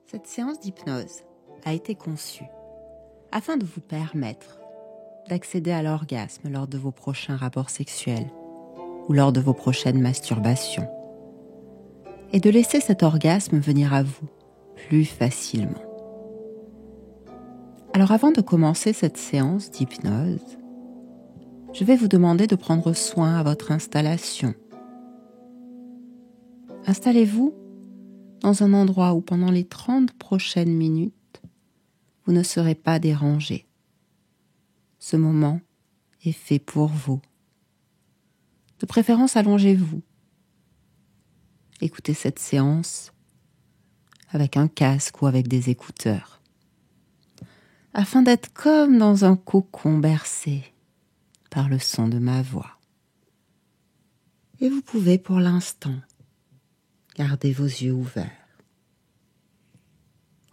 Cette séance d'hypnose a été conçue afin de vous permettre d'accéder à l'orgasme lors de vos prochains rapports sexuels ou lors de vos prochaines masturbations et de laisser cet orgasme venir à vous plus facilement. Alors avant de commencer cette séance d'hypnose, je vais vous demander de prendre soin à votre installation. Installez-vous dans un endroit où pendant les 30 prochaines minutes, vous ne serez pas dérangé. Ce moment est fait pour vous. De préférence, allongez-vous. Écoutez cette séance avec un casque ou avec des écouteurs, afin d'être comme dans un cocon bercé par le son de ma voix. Et vous pouvez pour l'instant garder vos yeux ouverts.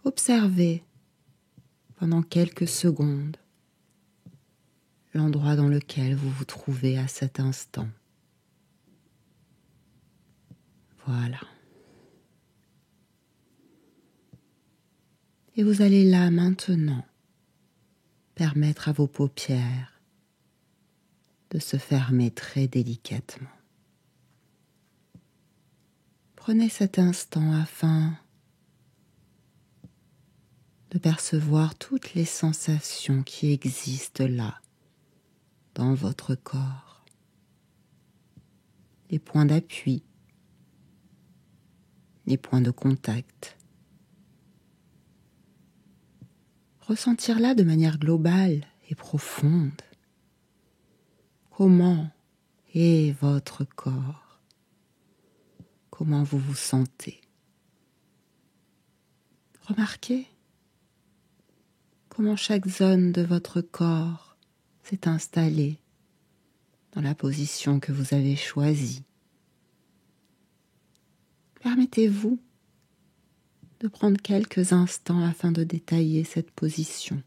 Observez pendant quelques secondes l'endroit dans lequel vous vous trouvez à cet instant. Voilà. Et vous allez là maintenant permettre à vos paupières de se fermer très délicatement. Prenez cet instant afin de percevoir toutes les sensations qui existent là, dans votre corps. Les points d'appui, les points de contact. Ressentir-la de manière globale et profonde. Comment est votre corps? Comment vous vous sentez? Remarquez comment chaque zone de votre corps s'est installée dans la position que vous avez choisie. Permettez-vous de prendre quelques instants afin de détailler cette position.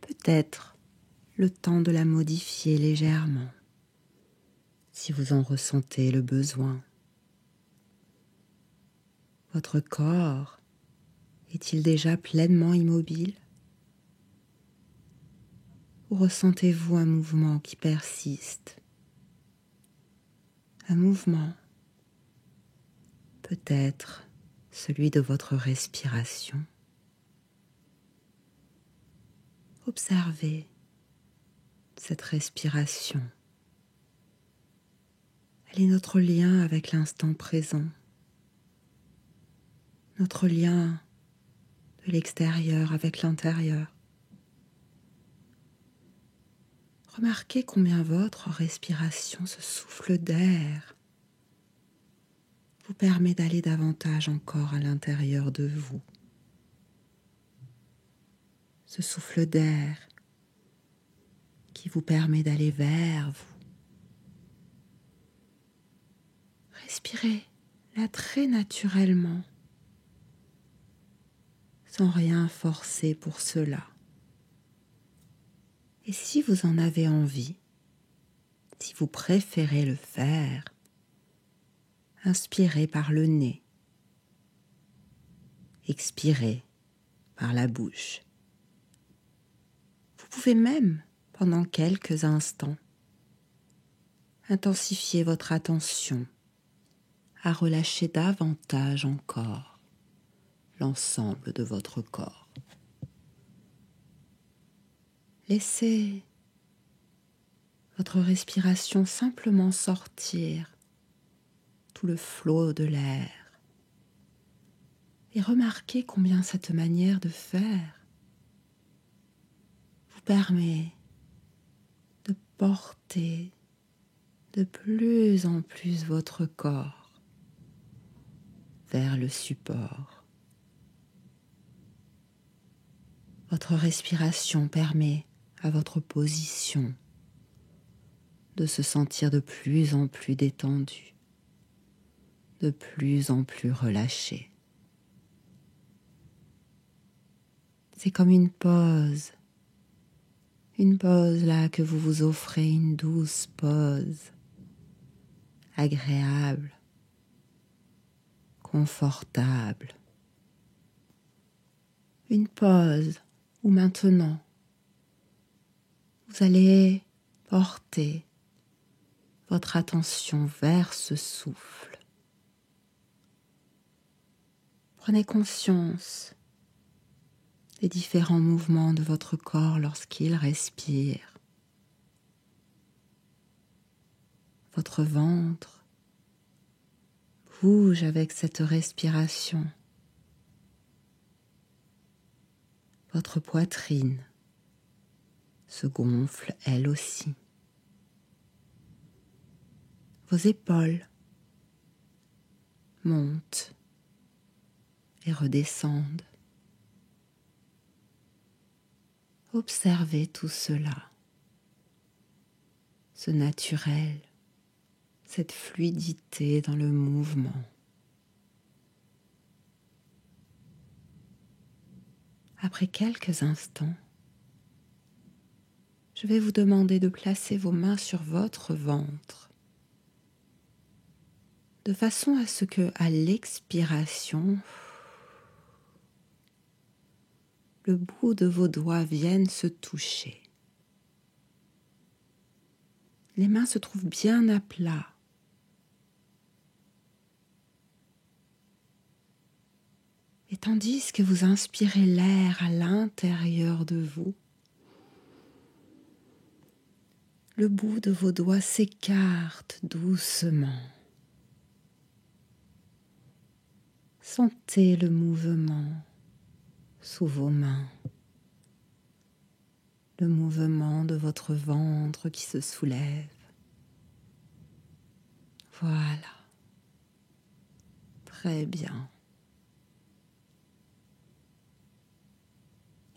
Peut-être le temps de la modifier légèrement, si vous en ressentez le besoin. Votre corps est-il déjà pleinement immobile? Ou ressentez-vous un mouvement qui persiste? Un mouvement, peut-être celui de votre respiration. Observez cette respiration. Elle est notre lien avec l'instant présent, notre lien de l'extérieur avec l'intérieur. Remarquez combien votre respiration, ce souffle d'air, vous permet d'aller davantage encore à l'intérieur de vous. Ce souffle d'air qui vous permet d'aller vers vous. Respirez là très naturellement, sans rien forcer pour cela. Et si vous en avez envie, si vous préférez le faire, inspirez par le nez, expirez par la bouche. Vous pouvez même, pendant quelques instants, intensifier votre attention à relâcher davantage encore l'ensemble de votre corps. Laissez votre respiration simplement sortir tout le flot de l'air et remarquez combien cette manière de faire vous permet de porter de plus en plus votre corps vers le support. Votre respiration permet à votre position de se sentir de plus en plus détendue, de plus en plus relâchée. C'est comme une pause là que vous vous offrez, une douce pause, agréable, confortable, une pause où maintenant vous allez porter votre attention vers ce souffle. Prenez conscience des différents mouvements de votre corps lorsqu'il respire. Votre ventre bouge avec cette respiration. Votre poitrine se gonfle elle aussi. Vos épaules montent et redescendent. Observez tout cela, ce naturel, cette fluidité dans le mouvement. Après quelques instants, je vais vous demander de placer vos mains sur votre ventre, de façon à ce que, à l'expiration, le bout de vos doigts vienne se toucher. Les mains se trouvent bien à plat. Et tandis que vous inspirez l'air à l'intérieur de vous, le bout de vos doigts s'écarte doucement. Sentez le mouvement sous vos mains, le mouvement de votre ventre qui se soulève. Voilà, très bien.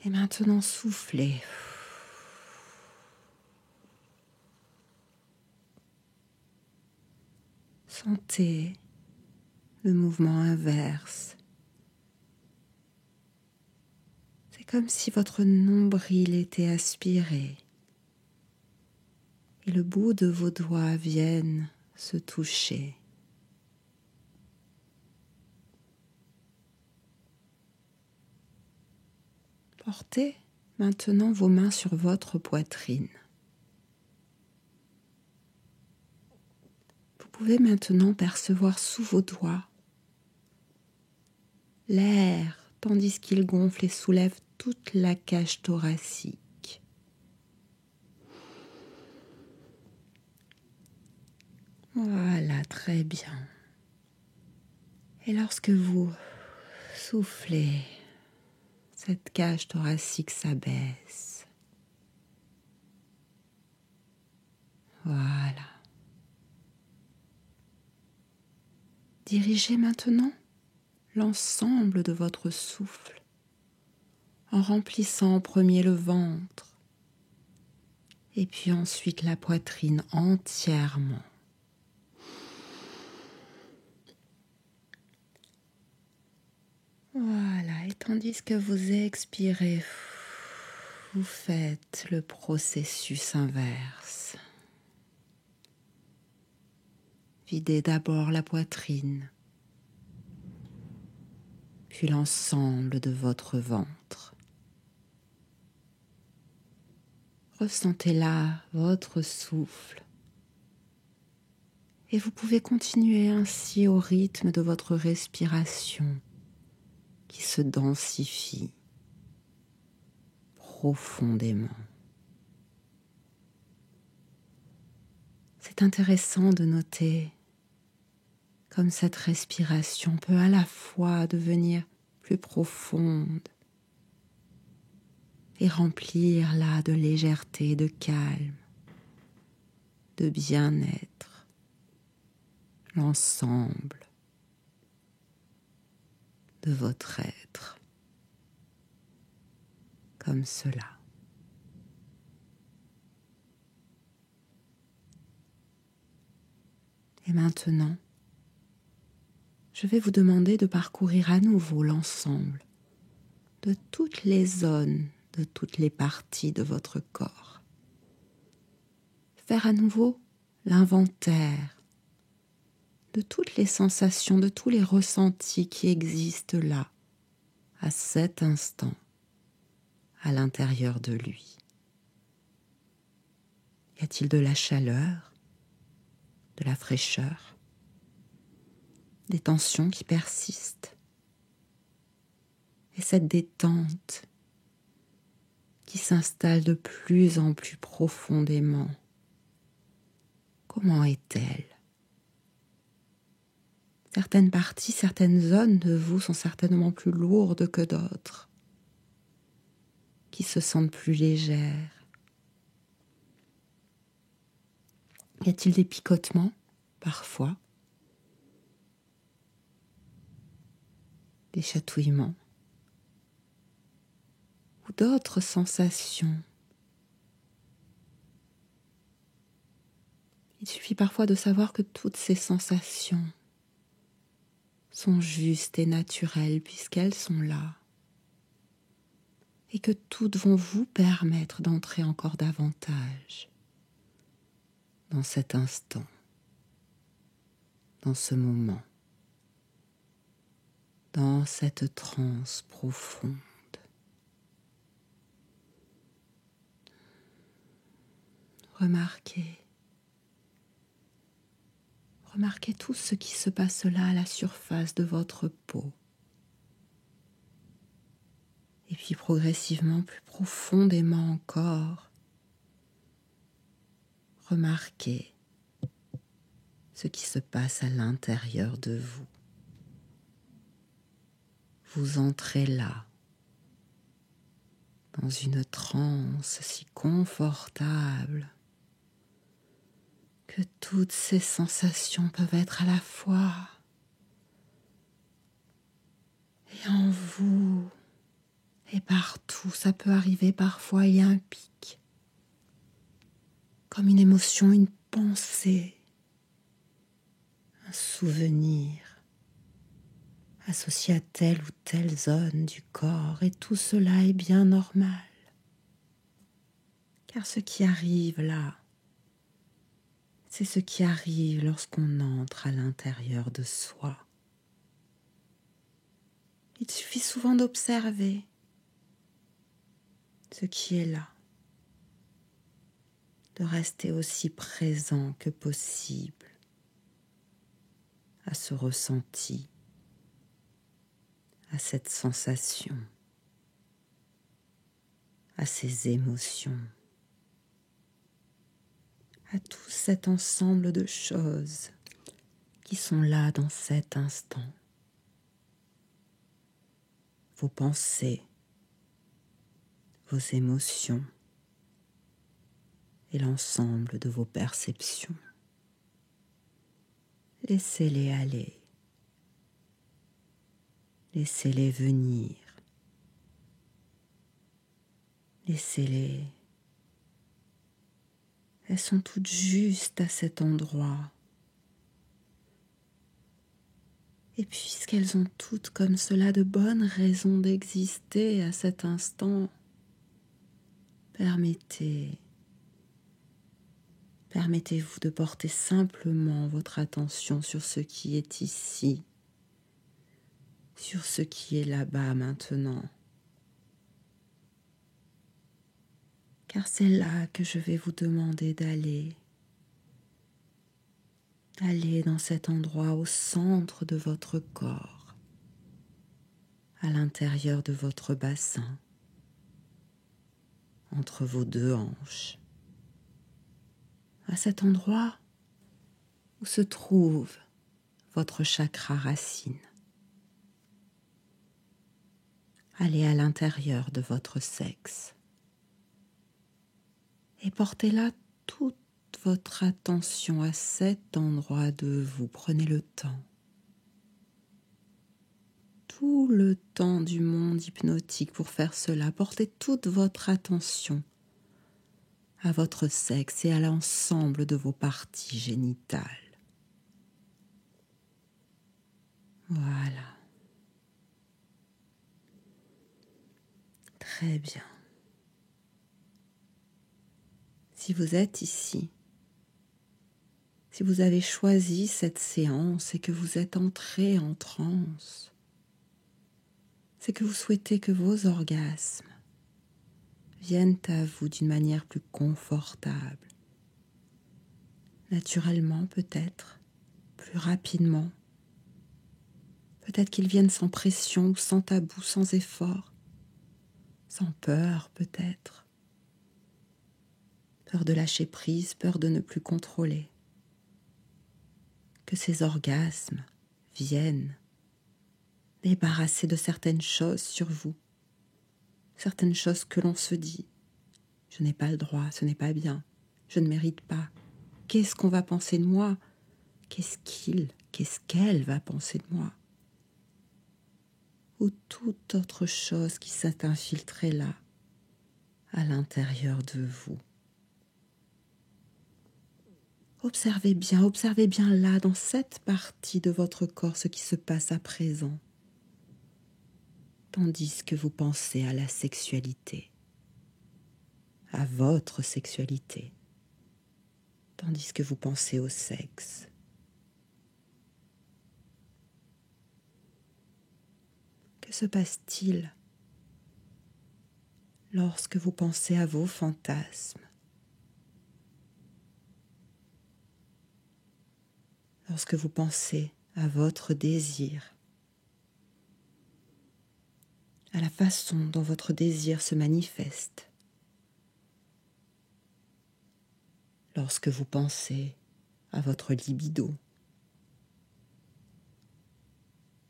Et maintenant soufflez. Sentez le mouvement inverse. C'est comme si votre nombril était aspiré et le bout de vos doigts viennent se toucher. Portez maintenant vos mains sur votre poitrine. Vous pouvez maintenant percevoir sous vos doigts l'air tandis qu'il gonfle et soulève toute la cage thoracique. Voilà, très bien. Et lorsque vous soufflez, cette cage thoracique s'abaisse. Voilà. Dirigez maintenant l'ensemble de votre souffle en remplissant en premier le ventre et puis ensuite la poitrine entièrement. Voilà, et tandis que vous expirez, vous faites le processus inverse. Videz d'abord la poitrine, puis l'ensemble de votre ventre. Ressentez là votre souffle et vous pouvez continuer ainsi au rythme de votre respiration qui se densifie profondément. C'est intéressant de noter comme cette respiration peut à la fois devenir plus profonde et remplir là de légèreté, de calme, de bien-être, l'ensemble de votre être, comme cela. Et maintenant, je vais vous demander de parcourir à nouveau l'ensemble de toutes les zones, de toutes les parties de votre corps. Faire à nouveau l'inventaire de toutes les sensations, de tous les ressentis qui existent là, à cet instant à l'intérieur de lui. Y a-t-il de la chaleur, de la fraîcheur, des tensions qui persistent? Et cette détente qui s'installe de plus en plus profondément, comment est-elle? Certaines parties, certaines zones de vous sont certainement plus lourdes que d'autres, qui se sentent plus légères. Y a-t-il des picotements, parfois? Des chatouillements? Ou d'autres sensations? Il suffit parfois de savoir que toutes ces sensations sont justes et naturelles puisqu'elles sont là et que toutes vont vous permettre d'entrer encore davantage dans cet instant, dans ce moment, dans cette transe profonde. Remarquez tout ce qui se passe là à la surface de votre peau. Et puis progressivement, plus profondément encore, remarquez ce qui se passe à l'intérieur de vous. Vous entrez là, dans une transe si confortable que toutes ces sensations peuvent être à la fois et en vous et partout. Ça peut arriver parfois, il y a un pic, comme une émotion, une pensée, un souvenir associé à telle ou telle zone du corps, et tout cela est bien normal. Car ce qui arrive là, c'est ce qui arrive lorsqu'on entre à l'intérieur de soi. Il suffit souvent d'observer ce qui est là, de rester aussi présent que possible à ce ressenti, à cette sensation, à ces émotions, à tout cet ensemble de choses qui sont là dans cet instant. Vos pensées, vos émotions et l'ensemble de vos perceptions. Laissez-les aller. Laissez-les venir. Laissez-les. Elles sont toutes justes à cet endroit. Et puisqu'elles ont toutes comme cela de bonnes raisons d'exister à cet instant, permettez-vous de porter simplement votre attention sur ce qui est ici, sur ce qui est là-bas maintenant. Car c'est là que je vais vous demander d'aller. Allez dans cet endroit au centre de votre corps, à l'intérieur de votre bassin, entre vos deux hanches, à cet endroit où se trouve votre chakra racine. Allez à l'intérieur de votre sexe et portez là toute votre attention à cet endroit de vous. Prenez le temps. Tout le temps du monde hypnotique pour faire cela. Portez toute votre attention à votre sexe et à l'ensemble de vos parties génitales. Voilà. Très bien. Si vous êtes ici, si vous avez choisi cette séance et que vous êtes entré en transe, c'est que vous souhaitez que vos orgasmes viennent à vous d'une manière plus confortable, naturellement peut-être, plus rapidement. Peut-être qu'ils viennent sans pression, sans tabou, sans effort, sans peur peut-être. Peur de lâcher prise, peur de ne plus contrôler. Que ces orgasmes viennent débarrasser de certaines choses sur vous, certaines choses que l'on se dit. Je n'ai pas le droit, ce n'est pas bien, je ne mérite pas. Qu'est-ce qu'on va penser de moi? Qu'est-ce qu'elle va penser de moi? Ou toute autre chose qui s'est infiltrée là, à l'intérieur de vous. Observez bien là, dans cette partie de votre corps, ce qui se passe à présent, tandis que vous pensez à la sexualité, à votre sexualité, tandis que vous pensez au sexe. Que se passe-t-il lorsque vous pensez à vos fantasmes? Lorsque vous pensez à votre désir, à la façon dont votre désir se manifeste, lorsque vous pensez à votre libido,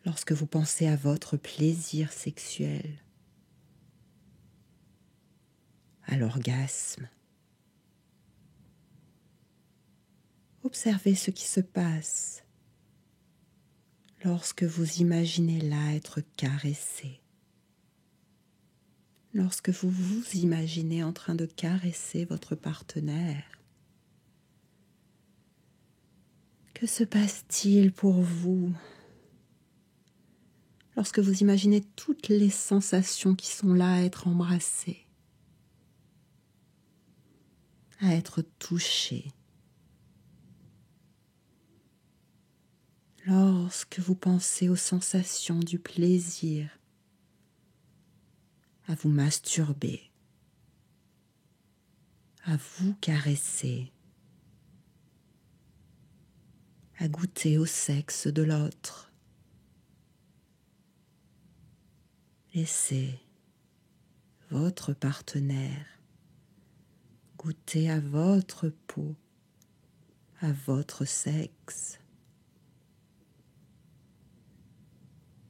lorsque vous pensez à votre plaisir sexuel, à l'orgasme. Observez ce qui se passe lorsque vous imaginez là être caressé, lorsque vous vous imaginez en train de caresser votre partenaire. Que se passe-t-il pour vous lorsque vous imaginez toutes les sensations qui sont là à être embrassées, à être touchées? Lorsque vous pensez aux sensations du plaisir, à vous masturber, à vous caresser, à goûter au sexe de l'autre. Laissez votre partenaire goûter à votre peau, à votre sexe.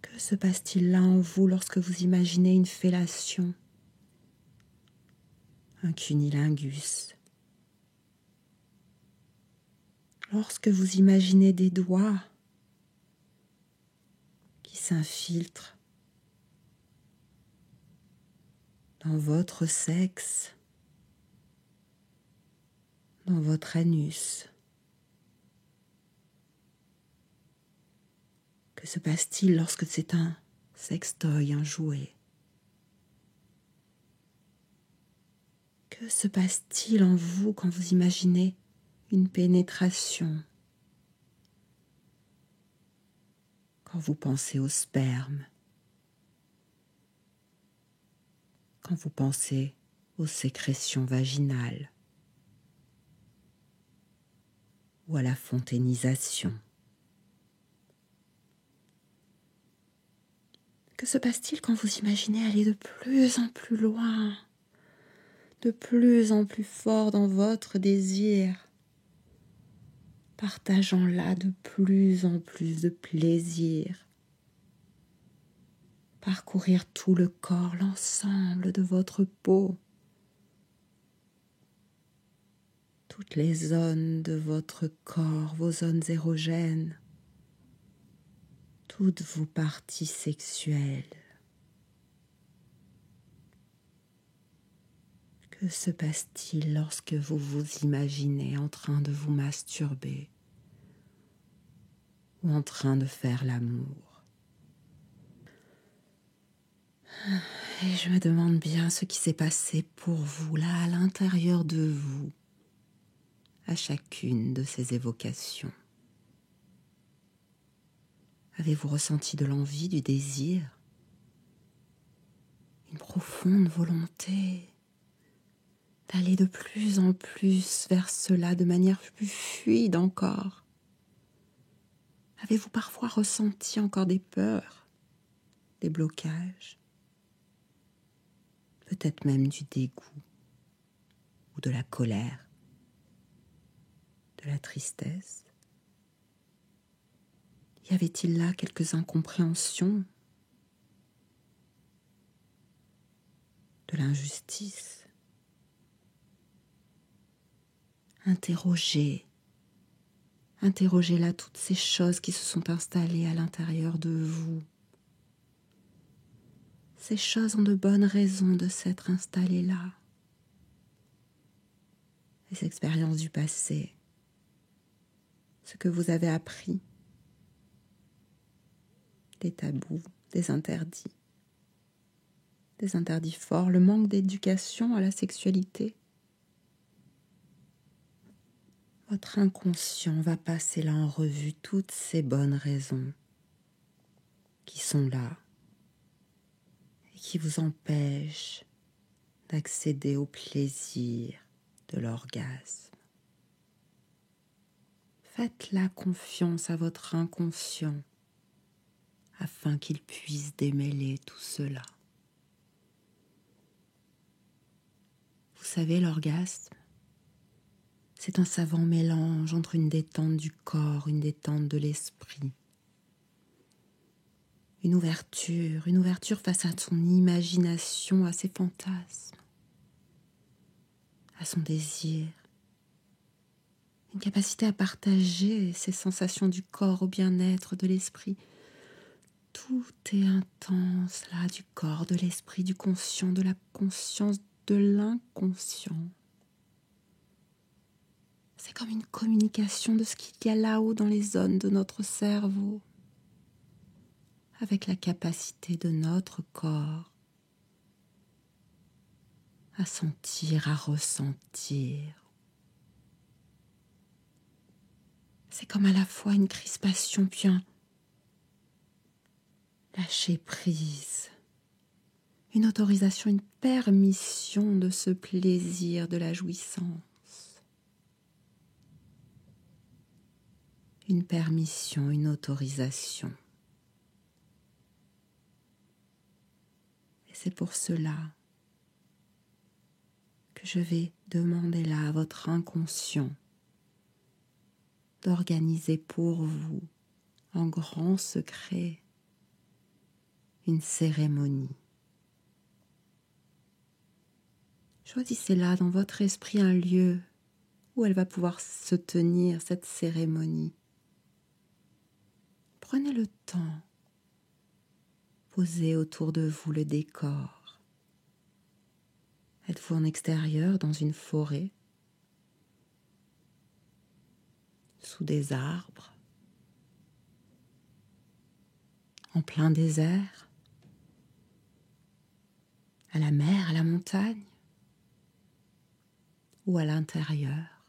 Que se passe-t-il là en vous lorsque vous imaginez une fellation, un cunnilingus? Lorsque vous imaginez des doigts qui s'infiltrent dans votre sexe, dans votre anus. Que se passe-t-il lorsque c'est un sextoy, un jouet? Que se passe-t-il en vous quand vous imaginez une pénétration? Quand vous pensez au sperme? Quand vous pensez aux sécrétions vaginales? Ou à la fonténisation? Que se passe-t-il quand vous imaginez aller de plus en plus loin, de plus en plus fort dans votre désir, partageant là de plus en plus de plaisir, parcourir tout le corps, l'ensemble de votre peau, toutes les zones de votre corps, vos zones érogènes, toutes vos parties sexuelles. Que se passe-t-il lorsque vous vous imaginez en train de vous masturber ou en train de faire l'amour? Et je me demande bien ce qui s'est passé pour vous là à l'intérieur de vous, à chacune de ces évocations. Avez-vous ressenti de l'envie, du désir? une profonde volonté d'aller de plus en plus vers cela de manière plus fluide encore. Avez-vous parfois ressenti encore des peurs, des blocages, peut-être même du dégoût ou de la colère, de la tristesse? Y avait-il là quelques incompréhensions, de l'injustice? Interrogez là toutes ces choses qui se sont installées à l'intérieur de vous. Ces choses ont de bonnes raisons de s'être installées là. Les expériences du passé, ce que vous avez appris, des tabous, des interdits forts, le manque d'éducation à la sexualité. Votre inconscient va passer là en revue toutes ces bonnes raisons qui sont là et qui vous empêchent d'accéder au plaisir de l'orgasme. Faites la confiance à votre inconscient afin qu'il puisse démêler tout cela. Vous savez, l'orgasme, c'est un savant mélange entre une détente du corps, une détente de l'esprit. Une ouverture face à son imagination, à ses fantasmes, à son désir. Une capacité à partager ses sensations du corps au bien-être de l'esprit. Tout est intense là, du corps, de l'esprit, du conscient, de la conscience, de l'inconscient. C'est comme une communication de ce qu'il y a là-haut dans les zones de notre cerveau, avec la capacité de notre corps à sentir, à ressentir. C'est comme à la fois une crispation puis un lâcher prise, une autorisation, une permission de ce plaisir, de la jouissance. Une permission, une autorisation. Et c'est pour cela que je vais demander là à votre inconscient d'organiser pour vous, en grand secret, une cérémonie. Choisissez là dans votre esprit un lieu où elle va pouvoir se tenir, cette cérémonie. Prenez le temps, posez autour de vous le décor. Êtes-vous en extérieur, dans une forêt, sous des arbres, en plein désert, à la mer, à la montagne, ou à l'intérieur?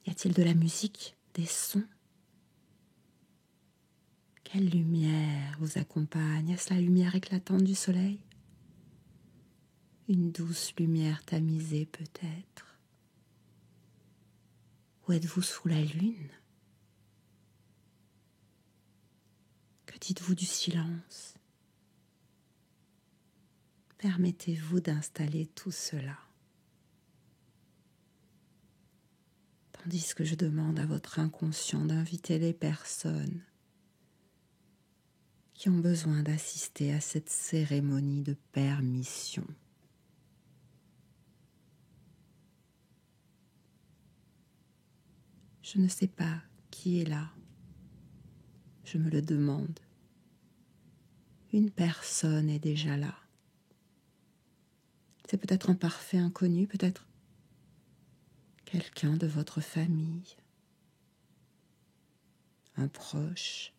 Y a-t-il de la musique, des sons? Quelle lumière vous accompagne? Est-ce la lumière éclatante du soleil? Une douce lumière tamisée peut-être? Ou êtes-vous sous la lune? Que dites-vous du silence? Permettez-vous d'installer tout cela. Tandis que je demande à votre inconscient d'inviter les personnes qui ont besoin d'assister à cette cérémonie de permission. Je ne sais pas qui est là. Je me le demande. Une personne est déjà là. C'est peut-être un parfait inconnu, peut-être quelqu'un de votre famille, un proche.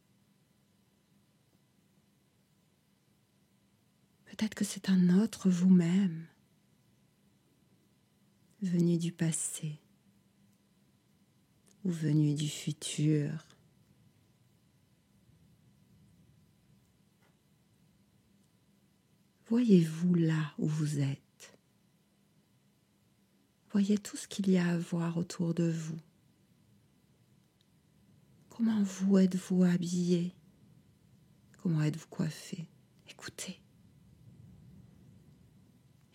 Peut-être que c'est un autre vous-même, venu du passé ou venu du futur. Voyez-vous là où vous êtes. Voyez tout ce qu'il y a à voir autour de vous. Comment vous êtes-vous habillé? Comment êtes-vous coiffé? Écoutez.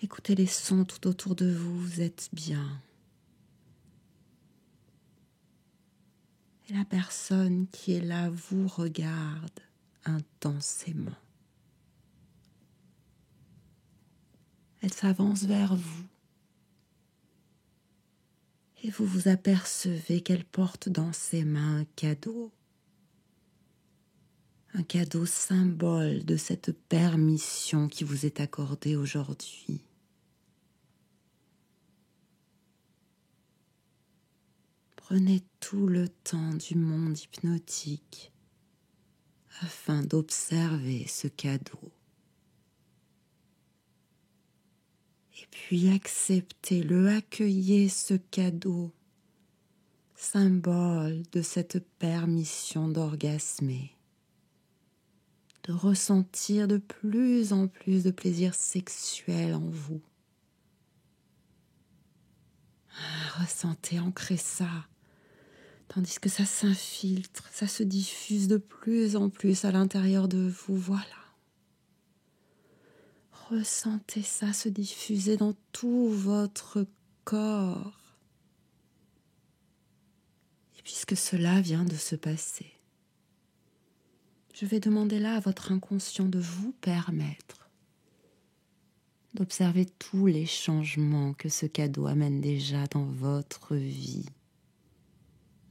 Écoutez les sons tout autour de vous, vous êtes bien. Et la personne qui est là vous regarde intensément. Elle s'avance vers vous. Et vous vous apercevez qu'elle porte dans ses mains un cadeau. Un cadeau symbole de cette permission qui vous est accordée aujourd'hui. Prenez tout le temps du monde hypnotique afin d'observer ce cadeau. Et puis acceptez-le, accueillez ce cadeau, symbole de cette permission d'orgasmer, de ressentir de plus en plus de plaisir sexuel en vous. Ressentez, ancrez ça, tandis que ça s'infiltre, ça se diffuse de plus en plus à l'intérieur de vous, voilà. Ressentez ça se diffuser dans tout votre corps. Et puisque cela vient de se passer, je vais demander là à votre inconscient de vous permettre d'observer tous les changements que ce cadeau amène déjà dans votre vie,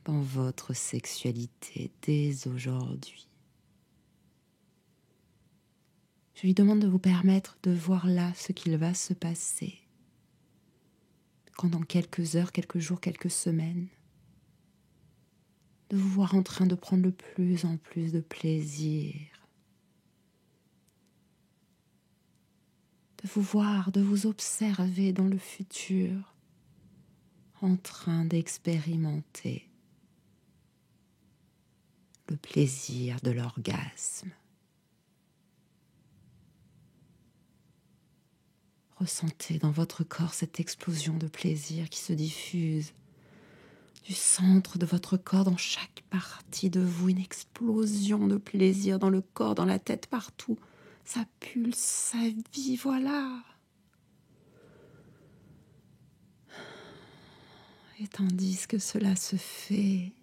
dans votre sexualité dès aujourd'hui. Je lui demande de vous permettre de voir là ce qu'il va se passer quand dans quelques heures, quelques jours, quelques semaines, de vous voir en train de prendre de plus en plus de plaisir, de vous voir, de vous observer dans le futur, en train d'expérimenter le plaisir de l'orgasme. Ressentez dans votre corps cette explosion de plaisir qui se diffuse du centre de votre corps dans chaque partie de vous, une explosion de plaisir dans le corps, dans la tête, partout. Ça pulse, ça vit, voilà. Et tandis que cela se fait,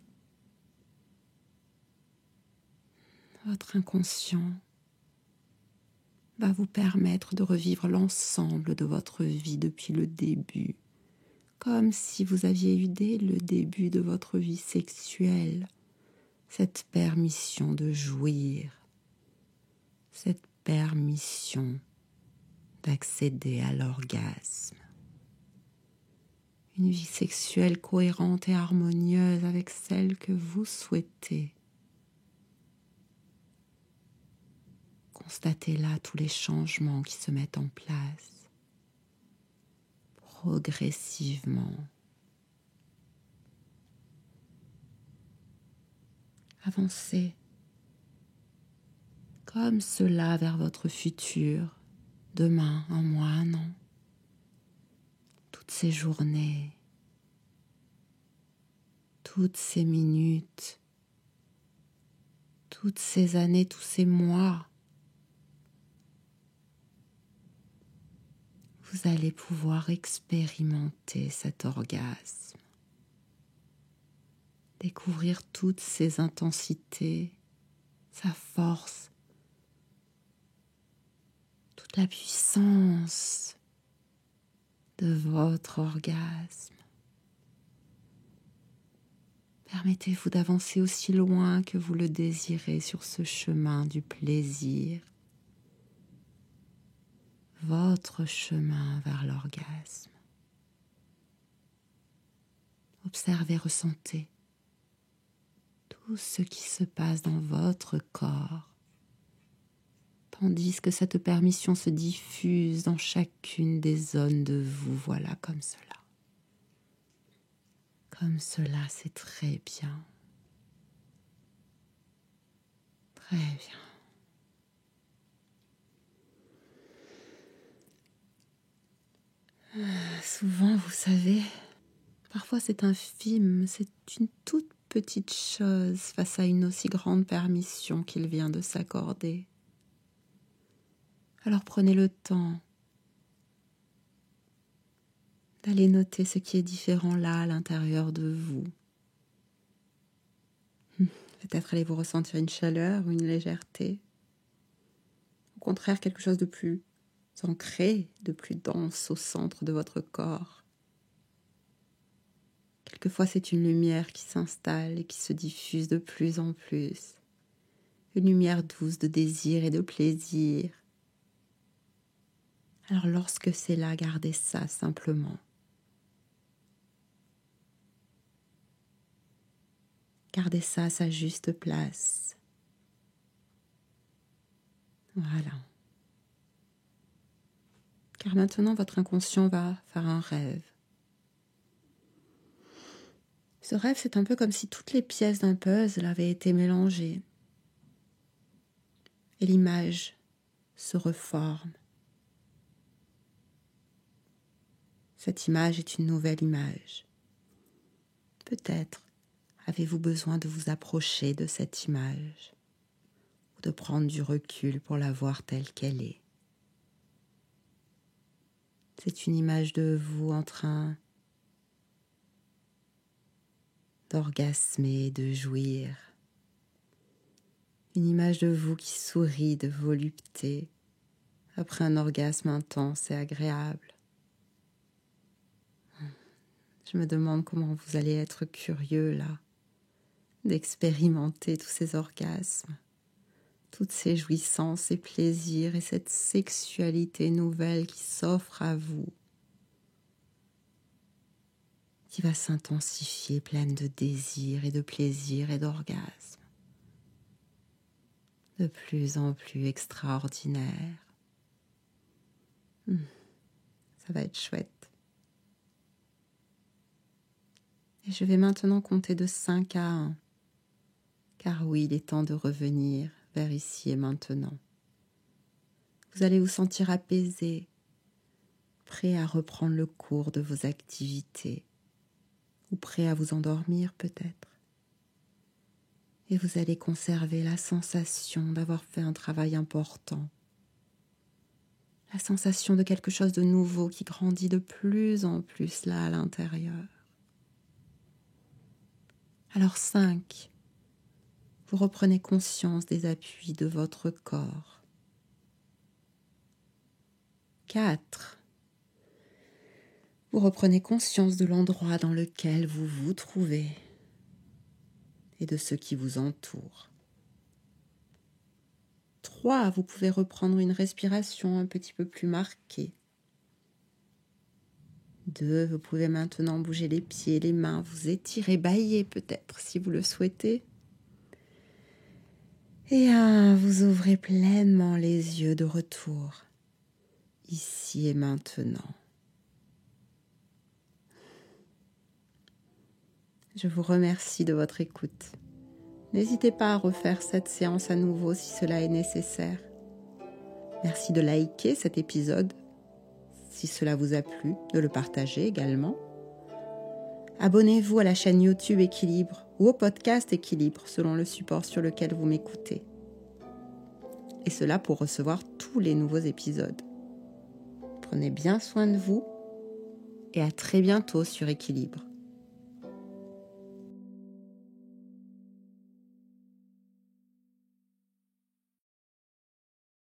votre inconscient va vous permettre de revivre l'ensemble de votre vie depuis le début, comme si vous aviez eu dès le début de votre vie sexuelle cette permission de jouir, cette permission d'accéder à l'orgasme. Une vie sexuelle cohérente et harmonieuse avec celle que vous souhaitez. Constatez là tous les changements qui se mettent en place progressivement. Avancez comme cela vers votre futur, demain, un mois, un an. Toutes ces journées, toutes ces minutes, toutes ces années, tous ces mois. Vous allez pouvoir expérimenter cet orgasme, découvrir toutes ses intensités, sa force, toute la puissance de votre orgasme. Permettez-vous d'avancer aussi loin que vous le désirez sur ce chemin du plaisir, votre chemin vers l'orgasme. Observez, ressentez tout ce qui se passe dans votre corps, tandis que cette permission se diffuse dans chacune des zones de vous, voilà, comme cela. Comme cela, c'est très bien. Très bien. souvent, vous savez, parfois c'est infime, c'est une toute petite chose face à une aussi grande permission qu'il vient de s'accorder. Alors prenez le temps d'aller noter ce qui est différent là à l'intérieur de vous. Peut-être allez-vous ressentir une chaleur ou une légèreté. Au contraire, quelque chose de plus ancré, de plus dense au centre de votre corps. Quelquefois, c'est une lumière qui s'installe et qui se diffuse de plus en plus. Une lumière douce de désir et de plaisir. Alors lorsque c'est là, gardez ça simplement. Gardez ça à sa juste place. Voilà. Car maintenant, votre inconscient va faire un rêve. Ce rêve, c'est un peu comme si toutes les pièces d'un puzzle avaient été mélangées. Et l'image se reforme. Cette image est une nouvelle image. Peut-être avez-vous besoin de vous approcher de cette image ou de prendre du recul pour la voir telle qu'elle est. C'est une image de vous en train d'orgasmer, de jouir. Une image de vous qui sourit de volupté après un orgasme intense et agréable. Je me demande comment vous allez être curieux là, d'expérimenter tous ces orgasmes, toutes ces jouissances et plaisirs et cette sexualité nouvelle qui s'offre à vous, qui va s'intensifier, pleine de désir et de plaisir et d'orgasme, de plus en plus extraordinaire. Ça va être chouette. Et je vais maintenant compter de 5 à 1, car oui, il est temps de revenir vers ici et maintenant. Vous allez vous sentir apaisé, prêt à reprendre le cours de vos activités, ou prêt à vous endormir peut-être. Et vous allez conserver la sensation d'avoir fait un travail important, la sensation de quelque chose de nouveau qui grandit de plus en plus là à l'intérieur. Alors 5, vous reprenez conscience des appuis de votre corps. 4, vous reprenez conscience de l'endroit dans lequel vous vous trouvez et de ce qui vous entoure. 3, vous pouvez reprendre une respiration un petit peu plus marquée. 2, vous pouvez maintenant bouger les pieds, les mains, vous étirer, bâiller peut-être si vous le souhaitez. Et 1, vous ouvrez pleinement les yeux de retour, ici et maintenant. Je vous remercie de votre écoute. N'hésitez pas à refaire cette séance à nouveau si cela est nécessaire. Merci de liker cet épisode, si cela vous a plu, de le partager également. Abonnez-vous à la chaîne YouTube Équilibre ou au podcast Équilibre selon le support sur lequel vous m'écoutez. Et cela pour recevoir tous les nouveaux épisodes. Prenez bien soin de vous et à très bientôt sur Équilibre.